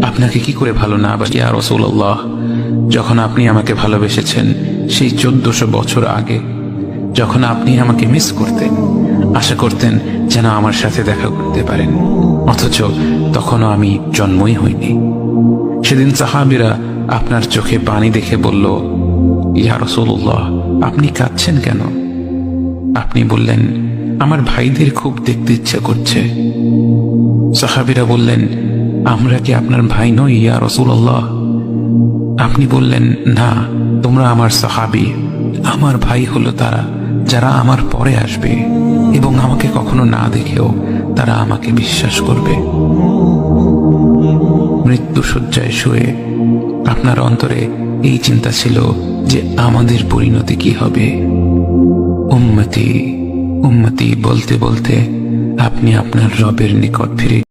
আপনাকে কি করে ভালো না বাসি ইয়া রাসূলুল্লাহ? যখন আপনি আমাকে ভালোবেসেছেন সেই 1400 বছর আগে, যখন আপনি আমাকে মিস করতেন, আশা করতেন যেন আমার সাথে দেখা করতে পারেন, অথচ তখনও আমি জন্মই হইনি। সেদিন সাহাবীরা আপনার চোখে পানি দেখে বলল, ইয়া রাসূলুল্লাহ, আপনি কাঁদছেন কেন? আপনি বললেন, আমার ভাইদের খুব দেখতে ইচ্ছা করছে। সাহাবীরা বললেন, আমরা কি আপনার ভাই নই ইয়া রাসূলুল্লাহ? আপনি বললেন, না, তোমরা আমার সাহাবী। আমার ভাই হলো তারা যারা আমার পরে আসবে এবং আমাকে কখনো না দেখেও তারা আমাকে বিশ্বাস করবে। মৃত্যু শয্যায় শুয়ে আপনার অন্তরে এই চিন্তা ছিল যে আমাদের পরিণতি কি হবে। উম্মতি উম্মতি বলতে বলতে আপনি আপনার রবের নিকট ফিরে